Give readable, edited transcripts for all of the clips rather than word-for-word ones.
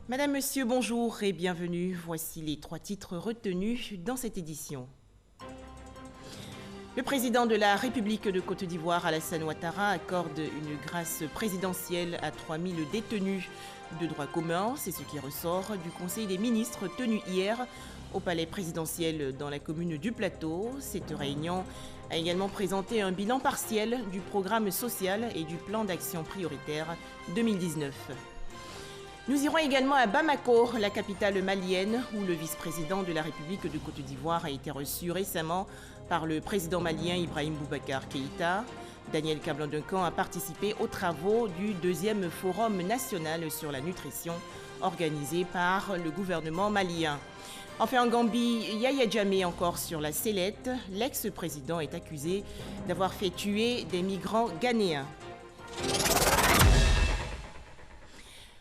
Madame, Monsieur, bonjour et bienvenue. Voici les 3 titres retenus dans cette édition. Le président de la République de Côte d'Ivoire, Alassane Ouattara, accorde une grâce présidentielle à 3000 détenus de droit commun. C'est ce qui ressort du Conseil des ministres tenu hier au palais présidentiel dans la commune du Plateau. Cette réunion a également présenté un bilan partiel du programme social et du plan d'action prioritaire 2019. Nous irons également à Bamako, la capitale malienne, où le vice-président de la République de Côte d'Ivoire a été reçu récemment par le président malien Ibrahim Boubacar Keïta. Daniel Kablan-Duncan a participé aux travaux du 2e Forum national sur la nutrition organisé par le gouvernement malien. Enfin, en Gambie, Yaya Jammeh encore sur la sellette. L'ex-président est accusé d'avoir fait tuer des migrants ghanéens.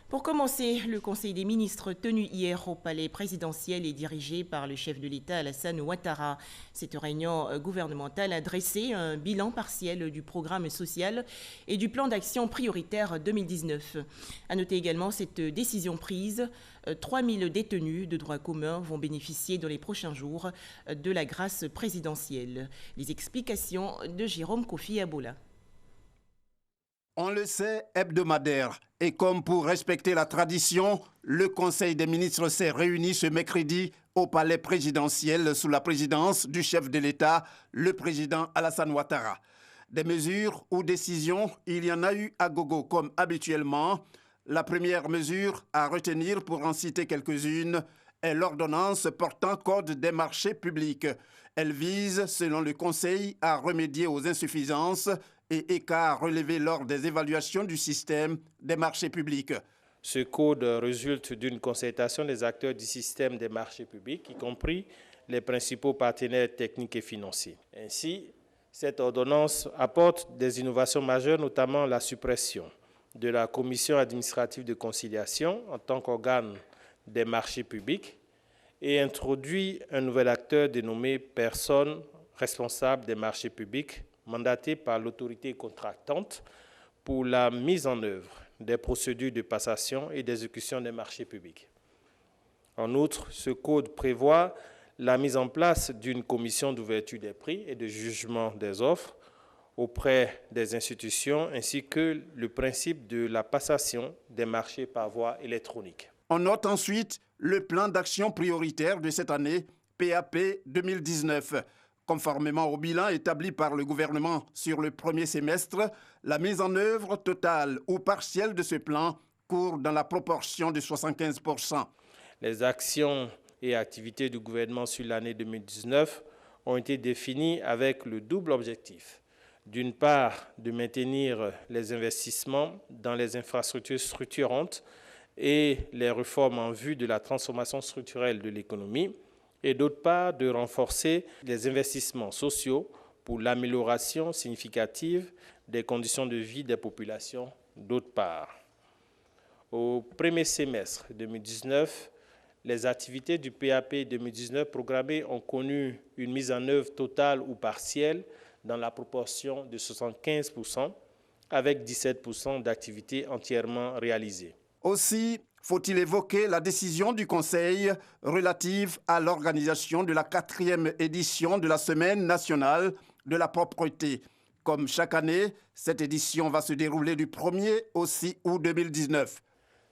Pour commencer, le Conseil des ministres tenu hier au palais présidentiel est dirigé par le chef de l'État Alassane Ouattara. Cette réunion gouvernementale a dressé un bilan partiel du programme social et du plan d'action prioritaire 2019. À noter également cette décision prise, 3000 détenus de droit commun vont bénéficier dans les prochains jours de la grâce présidentielle. Les explications de Jérôme Kofi Aboula. On le sait, hebdomadaire. Et comme pour respecter la tradition, le Conseil des ministres s'est réuni ce mercredi au palais présidentiel sous la présidence du chef de l'État, le président Alassane Ouattara. Des mesures ou décisions, il y en a eu à gogo comme habituellement. La première mesure à retenir, pour en citer quelques-unes, est l'ordonnance portant code des marchés publics. Elle vise, selon le Conseil, à remédier aux insuffisances et écarts relevés lors des évaluations du système des marchés publics. Ce code résulte d'une concertation des acteurs du système des marchés publics, y compris les principaux partenaires techniques et financiers. Ainsi, cette ordonnance apporte des innovations majeures, notamment la suppression de la commission administrative de conciliation en tant qu'organe des marchés publics et introduit un nouvel acteur dénommé personne responsable des marchés publics, mandaté par l'autorité contractante pour la mise en œuvre des procédures de passation et d'exécution des marchés publics. En outre, ce code prévoit la mise en place d'une commission d'ouverture des prix et de jugement des offres auprès des institutions, ainsi que le principe de la passation des marchés par voie électronique. On note ensuite le plan d'action prioritaire de cette année, PAP 2019. Conformément au bilan établi par le gouvernement sur le premier semestre, la mise en œuvre totale ou partielle de ce plan court dans la proportion de 75%. Les actions et activités du gouvernement sur l'année 2019 ont été définies avec le double objectif. D'une part, de maintenir les investissements dans les infrastructures structurantes et les réformes en vue de la transformation structurelle de l'économie, et d'autre part, de renforcer les investissements sociaux pour l'amélioration significative des conditions de vie des populations, d'autre part. Au premier semestre 2019, les activités du PAP 2019 programmées ont connu une mise en œuvre totale ou partielle dans la proportion de 75%, avec 17% d'activités entièrement réalisées. Aussi, faut-il évoquer la décision du Conseil relative à l'organisation de la 4e édition de la Semaine nationale de la propreté. Comme chaque année, cette édition va se dérouler du 1er au 6 août 2019.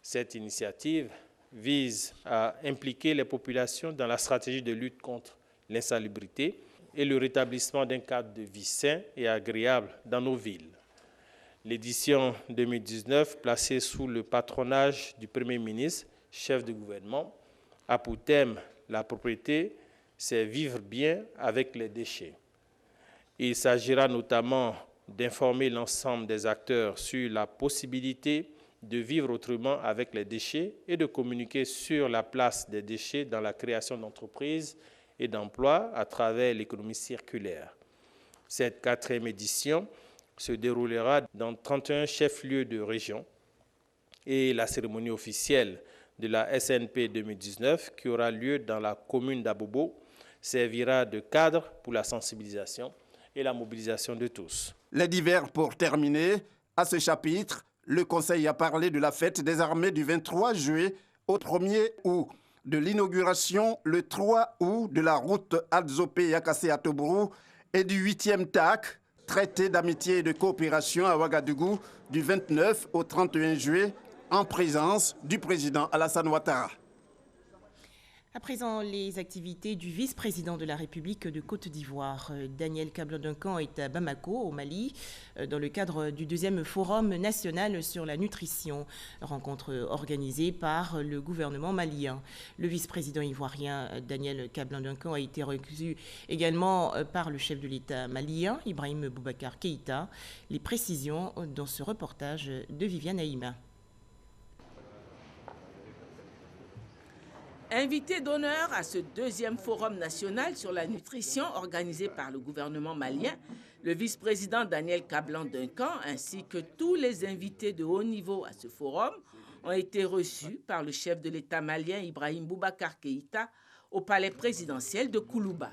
Cette initiative vise à impliquer les populations dans la stratégie de lutte contre l'insalubrité et le rétablissement d'un cadre de vie sain et agréable dans nos villes. L'édition 2019, placée sous le patronage du Premier ministre, chef de gouvernement, a pour thème la propriété, c'est vivre bien avec les déchets. Il s'agira notamment d'informer l'ensemble des acteurs sur la possibilité de vivre autrement avec les déchets et de communiquer sur la place des déchets dans la création d'entreprises et d'emplois à travers l'économie circulaire. Cette 4e édition se déroulera dans 31 chefs-lieux de région et la cérémonie officielle de la SNP 2019 qui aura lieu dans la commune d'Abobo servira de cadre pour la sensibilisation et la mobilisation de tous. Les divers pour terminer. À ce chapitre, le Conseil a parlé de la fête des armées du 23 juillet au 1er août, de l'inauguration le 3 août de la route Adzopé-Yakassé à Tobroux et du 8e TAC, traité d'amitié et de coopération à Ouagadougou, du 29 au 31 juillet, en présence du président Alassane Ouattara. À présent, les activités du vice-président de la République de Côte d'Ivoire. Daniel Kablan-Duncan est à Bamako, au Mali, dans le cadre du 2e Forum national sur la nutrition, rencontre organisée par le gouvernement malien. Le vice-président ivoirien Daniel Kablan-Duncan a été reçu également par le chef de l'État malien, Ibrahim Boubacar Keïta. Les précisions dans ce reportage de Viviane Haïma. Invité d'honneur à ce 2e Forum national sur la nutrition organisé par le gouvernement malien, le vice-président Daniel Kablan-Duncan ainsi que tous les invités de haut niveau à ce forum ont été reçus par le chef de l'État malien Ibrahim Boubacar Keïta au palais présidentiel de Koulouba.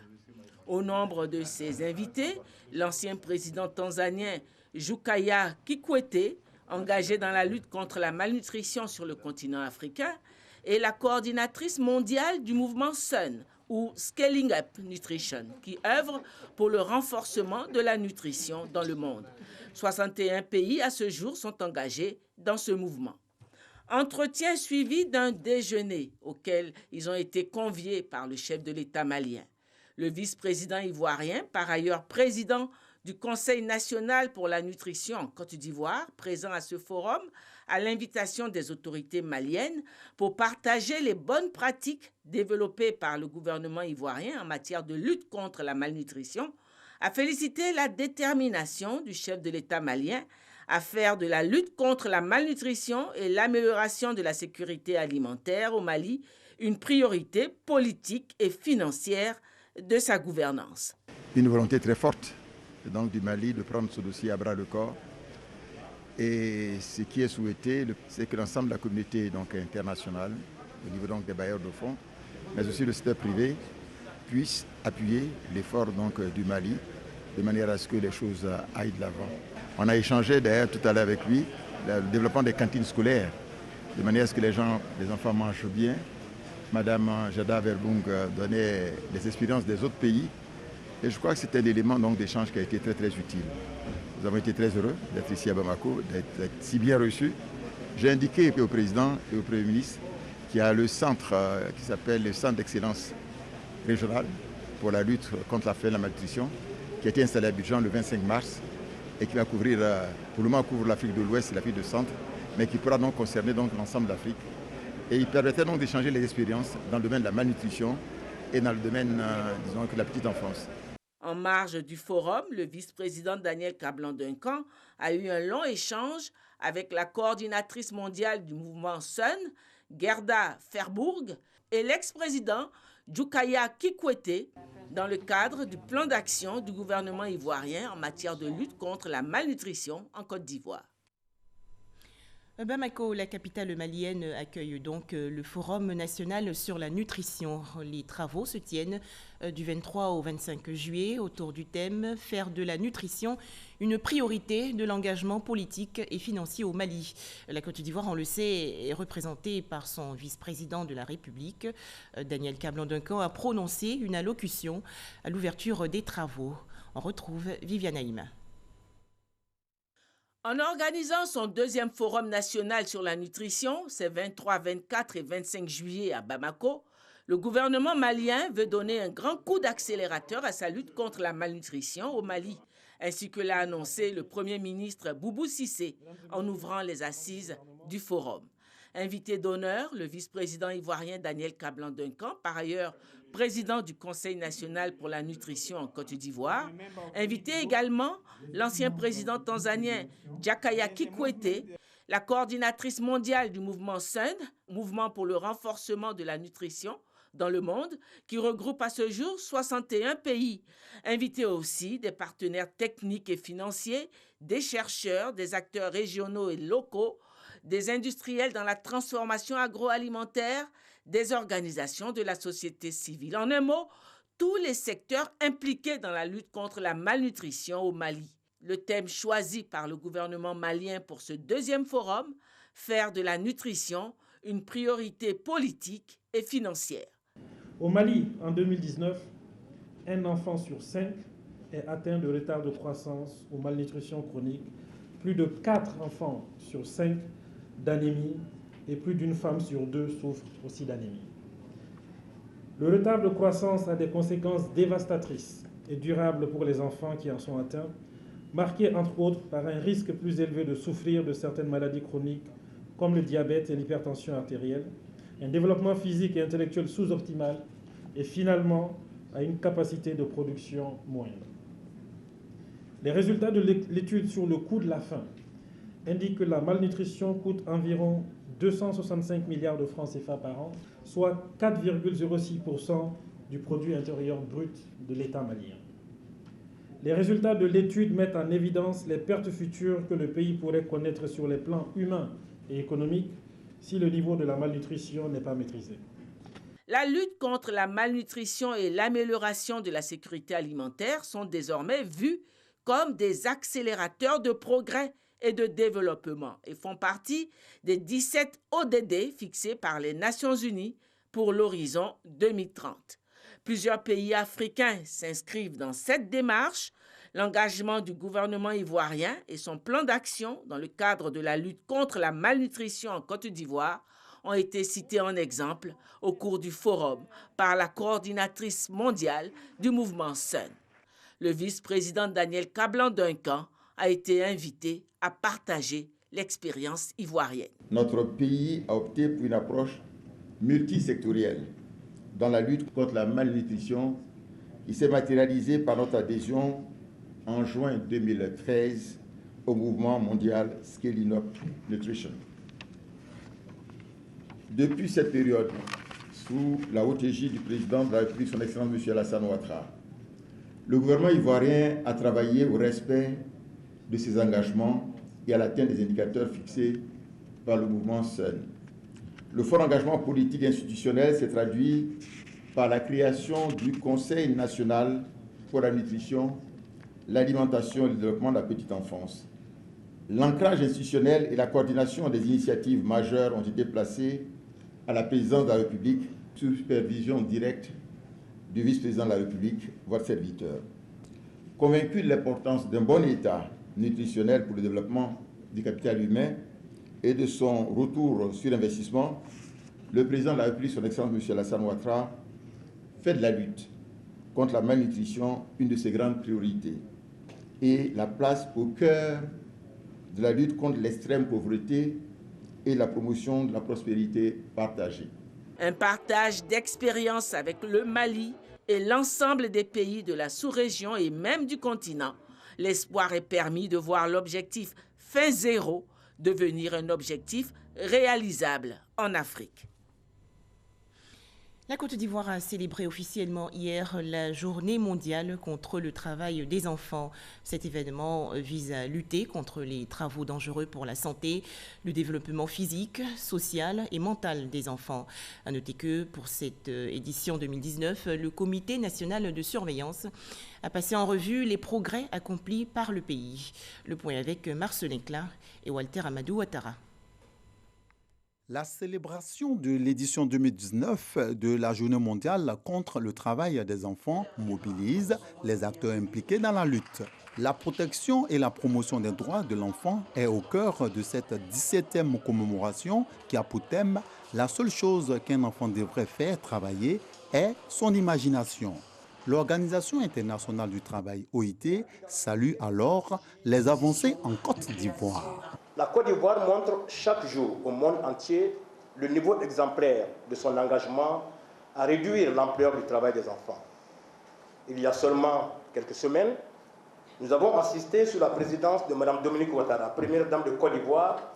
Au nombre de ces invités, l'ancien président tanzanien Jakaya Kikwete, engagé dans la lutte contre la malnutrition sur le continent africain, et la coordinatrice mondiale du mouvement SUN, ou Scaling Up Nutrition, qui œuvre pour le renforcement de la nutrition dans le monde. 61 pays à ce jour sont engagés dans ce mouvement. Entretien suivi d'un déjeuner auquel ils ont été conviés par le chef de l'État malien. Le vice-président ivoirien, par ailleurs président du Conseil national pour la nutrition en Côte d'Ivoire, présent à ce forum, à l'invitation des autorités maliennes pour partager les bonnes pratiques développées par le gouvernement ivoirien en matière de lutte contre la malnutrition, a félicité la détermination du chef de l'État malien à faire de la lutte contre la malnutrition et l'amélioration de la sécurité alimentaire au Mali une priorité politique et financière de sa gouvernance. Une volonté très forte donc, du Mali de prendre ce dossier à bras le corps. Et ce qui est souhaité, c'est que l'ensemble de la communauté donc, internationale, au niveau donc, des bailleurs de fonds, mais aussi le secteur privé, puisse appuyer l'effort du Mali de manière à ce que les choses aillent de l'avant. On a échangé d'ailleurs tout à l'heure avec lui le développement des cantines scolaires, de manière à ce que les enfants mangent bien. Madame Jada Verbung donnait les expériences des autres pays. Et je crois que c'était l'élément d'échange qui a été très très utile. Nous avons été très heureux d'être ici à Bamako, d'être si bien reçus. J'ai indiqué au président et au Premier ministre qu'il y a le centre qui s'appelle le Centre d'excellence régional pour la lutte contre la faim et la malnutrition, qui a été installé à Abidjan le 25 mars et qui va couvrir, pour le moment, couvre l'Afrique de l'Ouest et l'Afrique du Centre, mais qui pourra donc concerner l'ensemble d'Afrique. Et il permettait donc d'échanger les expériences dans le domaine de la malnutrition et dans le domaine, disons, de la petite enfance. En marge du forum, le vice-président Daniel Kablan-Duncan a eu un long échange avec la coordinatrice mondiale du mouvement SUN, Gerda Verburg, et l'ex-président Jakaya Kikwete dans le cadre du plan d'action du gouvernement ivoirien en matière de lutte contre la malnutrition en Côte d'Ivoire. Bamako, la capitale malienne, accueille donc le Forum national sur la nutrition. Les travaux se tiennent du 23 au 25 juillet autour du thème « Faire de la nutrition une priorité de l'engagement politique et financier au Mali ». La Côte d'Ivoire, on le sait, est représentée par son vice-président de la République. Daniel Kablan-Duncan a prononcé une allocution à l'ouverture des travaux. On retrouve Viviane Haïma. En organisant son 2e Forum national sur la nutrition, ces 23, 24 et 25 juillet à Bamako, le gouvernement malien veut donner un grand coup d'accélérateur à sa lutte contre la malnutrition au Mali, ainsi que l'a annoncé le Premier ministre Boubou Cissé en ouvrant les assises du forum. Invité d'honneur, le vice-président ivoirien Daniel Kablan-Duncan, par ailleurs président du Conseil national pour la nutrition en Côte d'Ivoire. Invité également l'ancien président tanzanien Jakaya Kikwete, la coordinatrice mondiale du mouvement SUN, mouvement pour le renforcement de la nutrition dans le monde, qui regroupe à ce jour 61 pays. Invité aussi des partenaires techniques et financiers, des chercheurs, des acteurs régionaux et locaux, des industriels dans la transformation agroalimentaire, des organisations de la société civile. En un mot, tous les secteurs impliqués dans la lutte contre la malnutrition au Mali. Le thème choisi par le gouvernement malien pour ce 2e forum, faire de la nutrition une priorité politique et financière. Au Mali, en 2019, un enfant sur 5 est atteint de retard de croissance ou malnutrition chronique, plus de 4 enfants sur 5 d'anémie et plus d'une femme sur 2 souffre aussi d'anémie. Le retard de croissance a des conséquences dévastatrices et durables pour les enfants qui en sont atteints, marqués entre autres par un risque plus élevé de souffrir de certaines maladies chroniques comme le diabète et l'hypertension artérielle, un développement physique et intellectuel sous-optimal et finalement à une capacité de production moindre. Les résultats de l'étude sur le coût de la faim indiquent que la malnutrition coûte environ 265 milliards de francs CFA par an, soit 4,06% du produit intérieur brut de l'État malien. Les résultats de l'étude mettent en évidence les pertes futures que le pays pourrait connaître sur les plans humains et économiques si le niveau de la malnutrition n'est pas maîtrisé. La lutte contre la malnutrition et l'amélioration de la sécurité alimentaire sont désormais vues comme des accélérateurs de progrès et de développement et font partie des 17 ODD fixés par les Nations Unies pour l'horizon 2030. Plusieurs pays africains s'inscrivent dans cette démarche. L'engagement du gouvernement ivoirien et son plan d'action dans le cadre de la lutte contre la malnutrition en Côte d'Ivoire ont été cités en exemple au cours du forum par la coordinatrice mondiale du mouvement SUN. Le vice-président Daniel Kablan-Duncan a été invité à partager l'expérience ivoirienne. Notre pays a opté pour une approche multisectorielle dans la lutte contre la malnutrition qui s'est matérialisée par notre adhésion en juin 2013 au mouvement mondial Scaling Up Nutrition. Depuis cette période, sous la haute égide du président de la République, son Excellence M. Alassane Ouattara, le gouvernement ivoirien a travaillé au respect de ses engagements et à l'atteinte des indicateurs fixés par le mouvement SUN. Le fort engagement politique et institutionnel s'est traduit par la création du Conseil national pour la nutrition, l'alimentation et le développement de la petite enfance. L'ancrage institutionnel et la coordination des initiatives majeures ont été placés à la présidence de la République, sous supervision directe du vice-président de la République, votre serviteur. Convaincu de l'importance d'un bon état nutritionnel pour le développement du capital humain et de son retour sur investissement, le président de la République, son Excellence M. Alassane Ouattara, fait de la lutte contre la malnutrition une de ses grandes priorités et la place au cœur de la lutte contre l'extrême pauvreté et la promotion de la prospérité partagée. Un partage d'expériences avec le Mali et l'ensemble des pays de la sous-région et même du continent. L'espoir est permis de voir l'objectif fin zéro devenir un objectif réalisable en Afrique. La Côte d'Ivoire a célébré officiellement hier la journée mondiale contre le travail des enfants. Cet événement vise à lutter contre les travaux dangereux pour la santé, le développement physique, social et mental des enfants. À noter que pour cette édition 2019, le Comité national de surveillance a passé en revue les progrès accomplis par le pays. Le point avec Marcelin Klein et Walter Amadou Ouattara. La célébration de l'édition 2019 de la Journée mondiale contre le travail des enfants mobilise les acteurs impliqués dans la lutte. La protection et la promotion des droits de l'enfant est au cœur de cette 17e commémoration qui a pour thème « La seule chose qu'un enfant devrait faire travailler est son imagination ». L'Organisation internationale du travail, OIT, salue alors les avancées en Côte d'Ivoire. La Côte d'Ivoire montre chaque jour au monde entier le niveau exemplaire de son engagement à réduire l'ampleur du travail des enfants. Il y a seulement quelques semaines, nous avons assisté sous la présidence de Mme Dominique Ouattara, première dame de Côte d'Ivoire,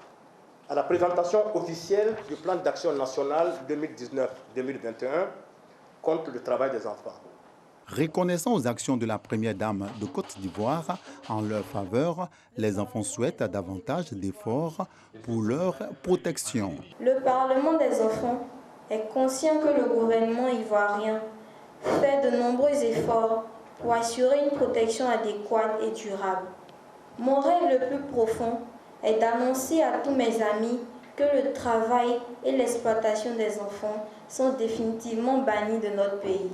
à la présentation officielle du plan d'action national 2019-2021 contre le travail des enfants. Reconnaissant aux actions de la première dame de Côte d'Ivoire en leur faveur, les enfants souhaitent davantage d'efforts pour leur protection. Le Parlement des enfants est conscient que le gouvernement ivoirien fait de nombreux efforts pour assurer une protection adéquate et durable. Mon rêve le plus profond est d'annoncer à tous mes amis que le travail et l'exploitation des enfants sont définitivement bannis de notre pays.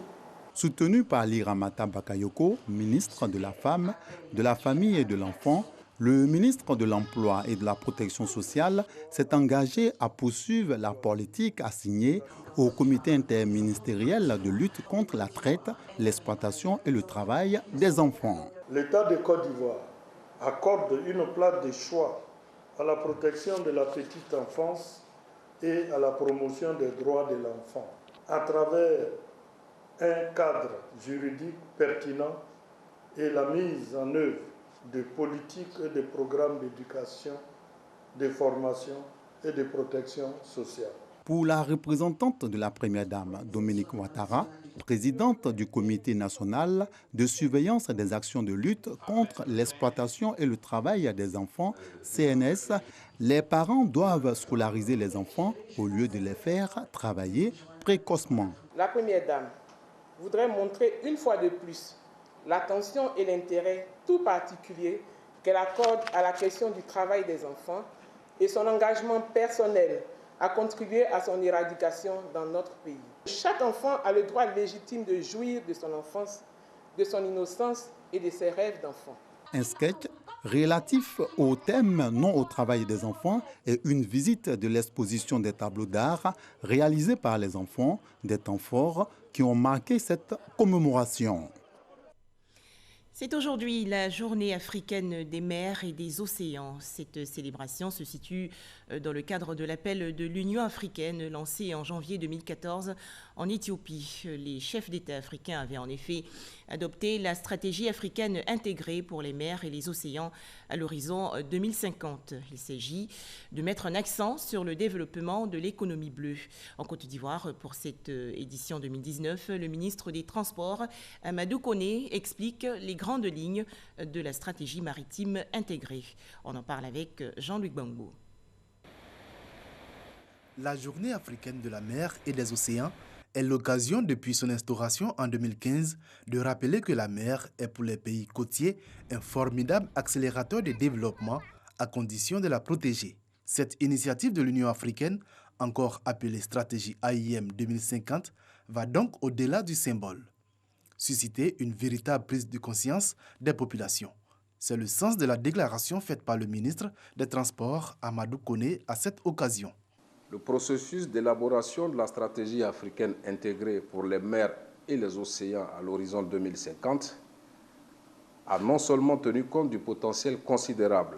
Soutenu par Liramata Bakayoko, ministre de la Femme, de la Famille et de l'Enfant, le ministre de l'Emploi et de la Protection sociale s'est engagé à poursuivre la politique assignée au comité interministériel de lutte contre la traite, l'exploitation et le travail des enfants. L'État de Côte d'Ivoire accorde une place de choix à la protection de la petite enfance et à la promotion des droits de l'enfant à travers un cadre juridique pertinent et la mise en œuvre de politiques et de programmes d'éducation, de formation et de protection sociale. Pour la représentante de la Première Dame, Dominique Ouattara, présidente du Comité national de surveillance des actions de lutte contre l'exploitation et le travail des enfants, CNS, les parents doivent scolariser les enfants au lieu de les faire travailler précocement. La Première Dame voudrait montrer une fois de plus l'attention et l'intérêt tout particulier qu'elle accorde à la question du travail des enfants et son engagement personnel à contribuer à son éradication dans notre pays. Chaque enfant a le droit légitime de jouir de son enfance, de son innocence et de ses rêves d'enfant. Un sketch relatif au thème non au travail des enfants et une visite de l'exposition des tableaux d'art réalisés par les enfants des temps forts qui ont marqué cette commémoration. C'est aujourd'hui la journée africaine des mers et des océans. Cette célébration se situe dans le cadre de l'appel de l'Union africaine lancé en janvier 2014 en Éthiopie. Les chefs d'État africains avaient en effet adopté la stratégie africaine intégrée pour les mers et les océans à l'horizon 2050. Il s'agit de mettre un accent sur le développement de l'économie bleue. En Côte d'Ivoire, pour cette édition 2019, le ministre des Transports, Amadou Koné, explique les grandes lignes de la stratégie maritime intégrée. On en parle avec Jean-Luc Bangbo. La journée africaine de la mer et des océans est l'occasion, depuis son instauration en 2015, de rappeler que la mer est pour les pays côtiers un formidable accélérateur de développement à condition de la protéger. Cette initiative de l'Union africaine, encore appelée stratégie AIM 2050, va donc au-delà du symbole. Susciter une véritable prise de conscience des populations. C'est le sens de la déclaration faite par le ministre des Transports, Amadou Koné, à cette occasion. Le processus d'élaboration de la stratégie africaine intégrée pour les mers et les océans à l'horizon 2050 a non seulement tenu compte du potentiel considérable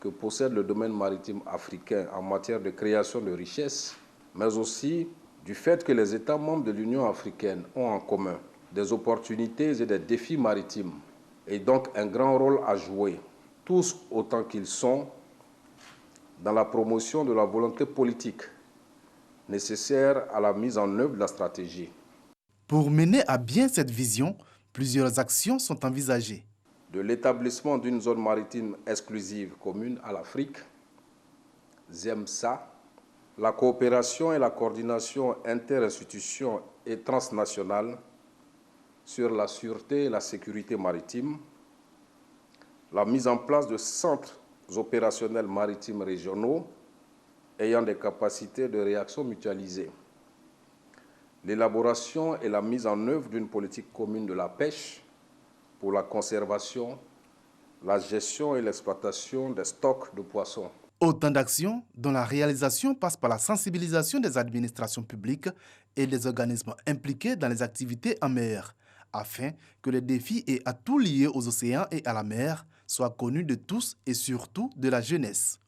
que possède le domaine maritime africain en matière de création de richesses, mais aussi du fait que les États membres de l'Union africaine ont en commun des opportunités et des défis maritimes et donc un grand rôle à jouer, tous autant qu'ils sont, dans la promotion de la volonté politique nécessaire à la mise en œuvre de la stratégie. Pour mener à bien cette vision, plusieurs actions sont envisagées. De l'établissement d'une zone maritime exclusive commune à l'Afrique, ZEMSA, la coopération et la coordination interinstitutions et transnationales sur la sûreté et la sécurité maritime, la mise en place de centres opérationnels maritimes régionaux ayant des capacités de réaction mutualisées, l'élaboration et la mise en œuvre d'une politique commune de la pêche pour la conservation, la gestion et l'exploitation des stocks de poissons. Autant d'actions dont la réalisation passe par la sensibilisation des administrations publiques et des organismes impliqués dans les activités en mer, afin que les défis et atouts liés aux océans et à la mer soient connus de tous et surtout de la jeunesse.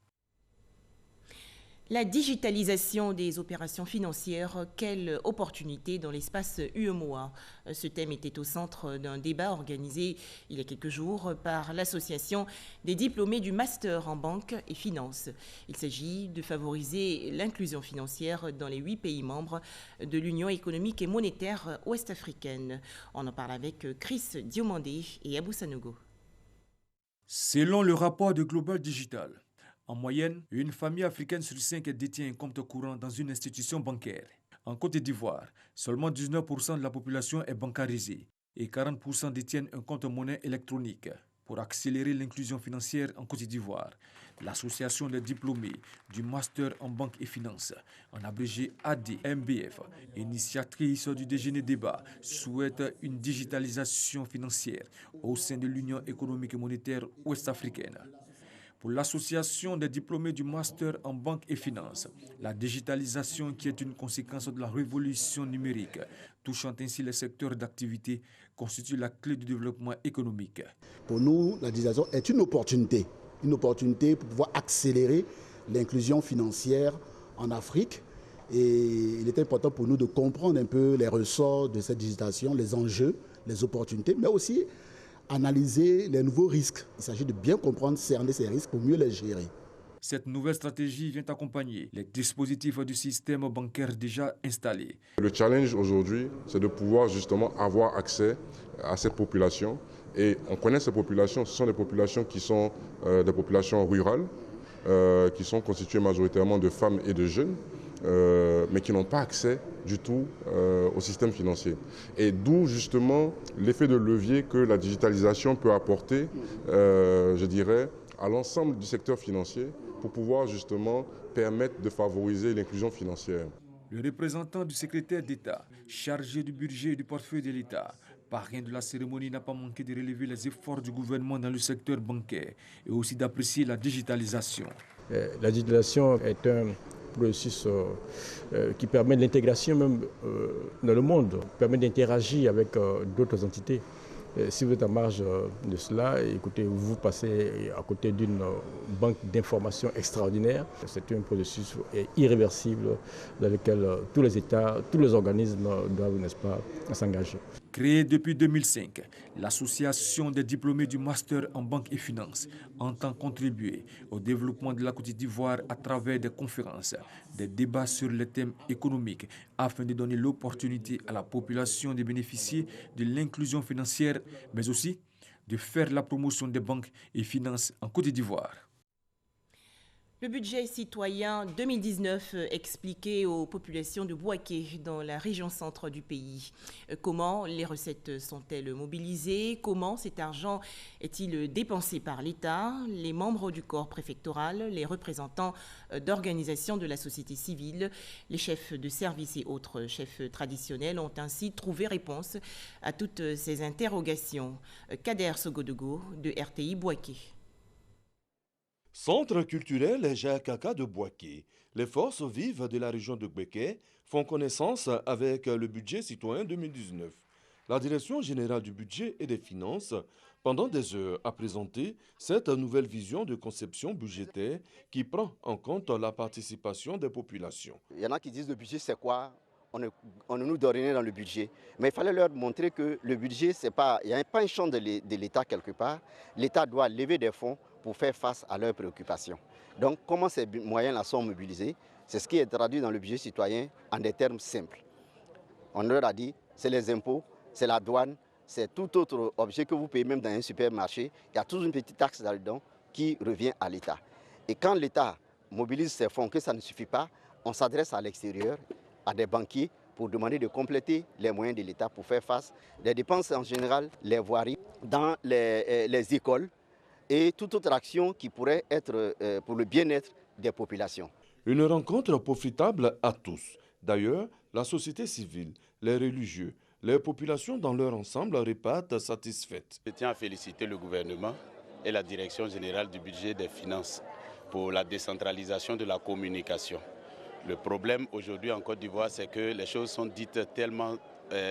La digitalisation des opérations financières, quelle opportunité dans l'espace UEMOA. Ce thème était au centre d'un débat organisé il y a quelques jours par l'Association des diplômés du Master en banque et finance. Il s'agit de favoriser l'inclusion financière dans les 8 pays membres de l'Union économique et monétaire ouest-africaine. On en parle avec Chris Diomandé et Abou Sanogo. Selon le rapport de Global Digital, en moyenne, une famille africaine sur 5 détient un compte courant dans une institution bancaire. En Côte d'Ivoire, seulement 19% de la population est bancarisée et 40% détiennent un compte monnaie électronique. pour accélérer l'inclusion financière en Côte d'Ivoire. L'Association des diplômés du Master en banque et finances, en abrégé ADMBF, initiatrice du déjeuner débat, souhaite une digitalisation financière au sein de l'Union économique et monétaire ouest-africaine. Pour l'Association des diplômés du Master en banque et finances, la digitalisation qui est une conséquence de la révolution numérique, touchant ainsi les secteurs d'activité, constitue la clé du développement économique. Pour nous, la digitalisation est une opportunité pour pouvoir accélérer l'inclusion financière en Afrique. Et il est important pour nous de comprendre un peu les ressorts de cette digitalisation, les enjeux, les opportunités, mais aussi analyser les nouveaux risques. Il s'agit de bien comprendre, cerner ces risques pour mieux les gérer. Cette nouvelle stratégie vient accompagner les dispositifs du système bancaire déjà installés. Le challenge aujourd'hui, c'est de pouvoir justement avoir accès à cette population. Et on connaît ces populations, ce sont des populations qui sont des populations rurales, qui sont constituées majoritairement de femmes et de jeunes, mais qui n'ont pas accès du tout au système financier. Et d'où justement l'effet de levier que la digitalisation peut apporter, je dirais, à l'ensemble du secteur financier pour pouvoir justement permettre de favoriser l'inclusion financière. Le représentant du secrétaire d'État, chargé du budget et du portefeuille de l'État, parrain de la cérémonie, n'a pas manqué de relever les efforts du gouvernement dans le secteur bancaire et aussi d'apprécier la digitalisation. La digitalisation est un processus qui permet de l'intégration même dans le monde, permet d'interagir avec d'autres entités. Si vous êtes en marge de cela, écoutez, vous passez à côté d'une banque d'informations extraordinaire. C'est un processus irréversible dans lequel tous les États, tous les organismes doivent, n'est-ce pas, s'engager. Créée depuis 2005, l'Association des diplômés du Master en banque et finances entend contribuer au développement de la Côte d'Ivoire à travers des conférences, des débats sur les thèmes économiques afin de donner l'opportunité à la population de bénéficier de l'inclusion financière, mais aussi de faire la promotion des banques et finances en Côte d'Ivoire. Le budget citoyen 2019 expliqué aux populations de Bouaké dans la région centre du pays. Comment les recettes sont-elles mobilisées? Comment cet argent est-il dépensé par l'État? Les membres du corps préfectoral, les représentants d'organisations de la société civile, les chefs de service et autres chefs traditionnels ont ainsi trouvé réponse à toutes ces interrogations. Kader Sogodego de RTI Bouaké. Centre culturel Jacques Kaka de Bouaké, les forces vives de la région de Bouaké font connaissance avec le budget citoyen 2019. La Direction générale du budget et des finances, pendant des heures, a présenté cette nouvelle vision de conception budgétaire qui prend en compte la participation des populations. Il y en a qui disent le budget c'est quoi? On ne nous donne rien dans le budget. Mais il fallait leur montrer que le budget, il n'y a pas un champ de l'État quelque part. L'État doit lever des fonds pour faire face à leurs préoccupations. Donc, comment ces moyens-là sont mobilisés? C'est ce qui est traduit dans le budget citoyen en des termes simples. On leur a dit, c'est les impôts, c'est la douane, c'est tout autre objet que vous payez même dans un supermarché. Il y a toujours une petite taxe là-dedans qui revient à l'État. Et quand l'État mobilise ses fonds, que ça ne suffit pas, on s'adresse à l'extérieur, à des banquiers, pour demander de compléter les moyens de l'État pour faire face des dépenses en général, les voiries, dans les écoles, et toute autre action qui pourrait être pour le bien-être des populations. Une rencontre profitable à tous. D'ailleurs, la société civile, les religieux, les populations dans leur ensemble repartent satisfaites. Je tiens à féliciter le gouvernement et la Direction générale du budget des finances pour la décentralisation de la communication. Le problème aujourd'hui en Côte d'Ivoire, c'est que les choses sont dites tellement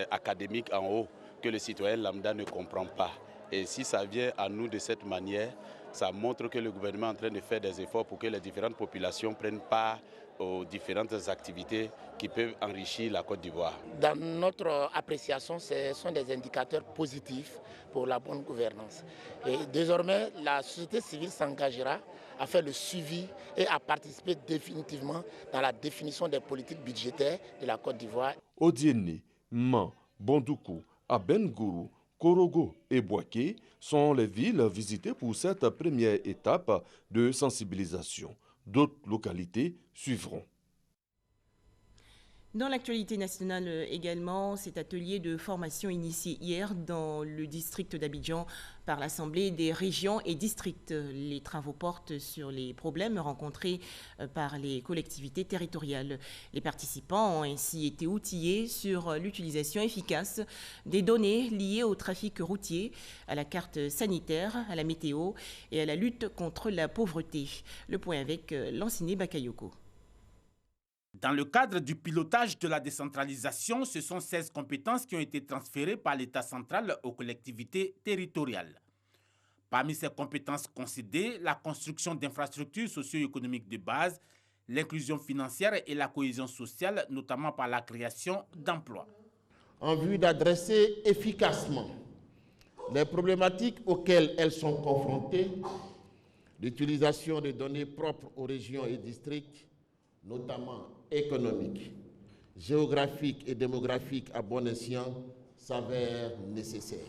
académiques en haut que le citoyen lambda ne comprend pas. Et si ça vient à nous de cette manière, ça montre que le gouvernement est en train de faire des efforts pour que les différentes populations prennent part aux différentes activités qui peuvent enrichir la Côte d'Ivoire. Dans notre appréciation, ce sont des indicateurs positifs pour la bonne gouvernance. Et désormais, la société civile s'engagera à faire le suivi et à participer définitivement dans la définition des politiques budgétaires de la Côte d'Ivoire. Odiéné, Man, Bondoukou, Abengourou, Korogo et Bouaké sont les villes visitées pour cette première étape de sensibilisation. D'autres localités suivront. Dans l'actualité nationale également, cet atelier de formation initié hier dans le district d'Abidjan par l'Assemblée des régions et districts. Les travaux portent sur les problèmes rencontrés par les collectivités territoriales. Les participants ont ainsi été outillés sur l'utilisation efficace des données liées au trafic routier, à la carte sanitaire, à la météo et à la lutte contre la pauvreté. Le point avec Lanciné Bakayoko. Dans le cadre du pilotage de la décentralisation, ce sont 16 compétences qui ont été transférées par l'État central aux collectivités territoriales. Parmi ces compétences concédées, la construction d'infrastructures socio-économiques de base, l'inclusion financière et la cohésion sociale, notamment par la création d'emplois. En vue d'adresser efficacement les problématiques auxquelles elles sont confrontées, l'utilisation des données propres aux régions et districts, notamment économiques, géographiques et démographiques à bon escient, s'avère nécessaire.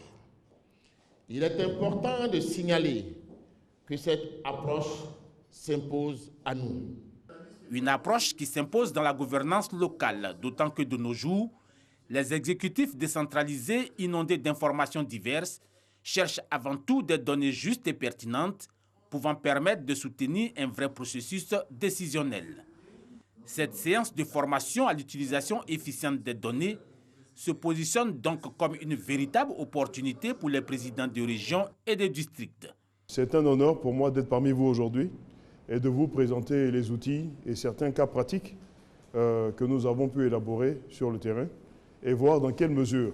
Il est important de signaler que cette approche s'impose à nous. Une approche qui s'impose dans la gouvernance locale, d'autant que de nos jours, les exécutifs décentralisés, inondés d'informations diverses, cherchent avant tout des données justes et pertinentes, pouvant permettre de soutenir un vrai processus décisionnel. Cette séance de formation à l'utilisation efficiente des données se positionne donc comme une véritable opportunité pour les présidents de régions et de districts. C'est un honneur pour moi d'être parmi vous aujourd'hui et de vous présenter les outils et certains cas pratiques que nous avons pu élaborer sur le terrain et voir dans quelle mesure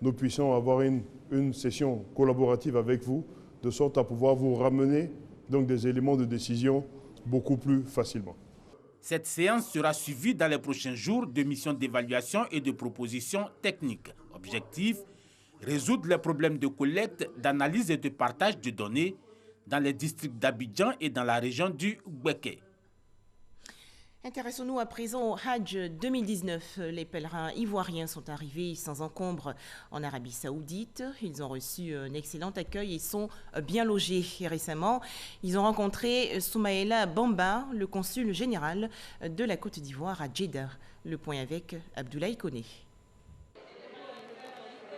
nous puissions avoir une session collaborative avec vous, de sorte à pouvoir vous ramener donc des éléments de décision beaucoup plus facilement. Cette séance sera suivie dans les prochains jours de missions d'évaluation et de propositions techniques. Objectif, résoudre les problèmes de collecte, d'analyse et de partage de données dans les districts d'Abidjan et dans la région du Gbeke. Intéressons-nous à présent au Hajj 2019. Les pèlerins ivoiriens sont arrivés sans encombre en Arabie Saoudite. Ils ont reçu un excellent accueil et sont bien logés. Et récemment, ils ont rencontré Soumaïla Bamba, le consul général de la Côte d'Ivoire à Jeddah. Le point avec Abdoulaye Koné.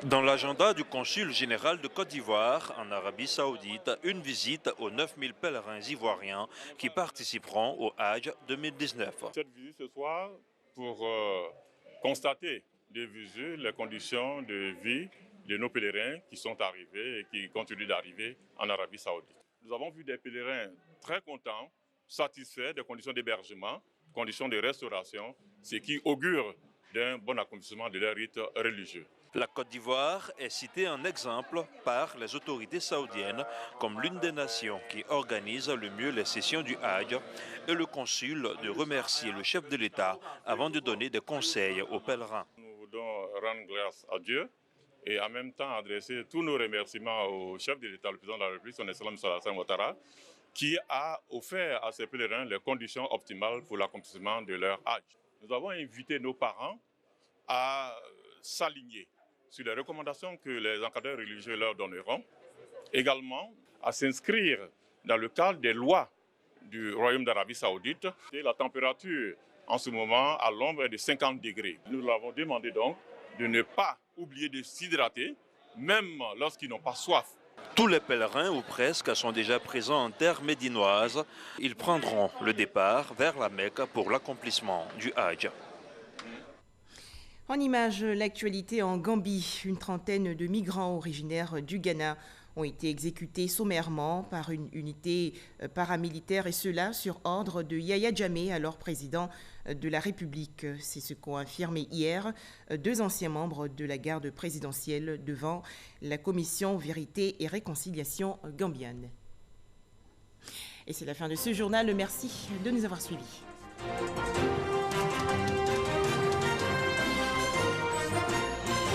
Dans l'agenda du consul général de Côte d'Ivoire en Arabie Saoudite, une visite aux 9000 pèlerins ivoiriens qui participeront au Hajj 2019. Cette visite ce soir pour constater de visu les conditions de vie de nos pèlerins qui sont arrivés et qui continuent d'arriver en Arabie Saoudite. Nous avons vu des pèlerins très contents, satisfaits des conditions d'hébergement, conditions de restauration, ce qui augure d'un bon accomplissement de leur rite religieux. La Côte d'Ivoire est citée en exemple par les autorités saoudiennes comme l'une des nations qui organise le mieux les sessions du Hajj et le consul de remercier le chef de l'État avant de donner des conseils aux pèlerins. Nous voulons rendre grâce à Dieu et en même temps adresser tous nos remerciements au chef de l'État, le président de la République, son Excellence Alassane Ouattara, qui a offert à ces pèlerins les conditions optimales pour l'accomplissement de leur Hajj. Nous avons invité nos parents à s'aligner sur les recommandations que les encadreurs religieux leur donneront, également à s'inscrire dans le cadre des lois du Royaume d'Arabie Saoudite. Et la température en ce moment à l'ombre est de 50 degrés. Nous leur avons demandé donc de ne pas oublier de s'hydrater, même lorsqu'ils n'ont pas soif. Tous les pèlerins, ou presque, sont déjà présents en terre médinoise. Ils prendront le départ vers la Mecque pour l'accomplissement du Hajj. En image, l'actualité en Gambie. Une trentaine de migrants originaires du Ghana ont été exécutés sommairement par une unité paramilitaire, et cela sur ordre de Yahya Jammeh, alors président de la République. C'est ce qu'ont affirmé hier deux anciens membres de la garde présidentielle devant la commission Vérité et Réconciliation gambienne. Et c'est la fin de ce journal. Merci de nous avoir suivis.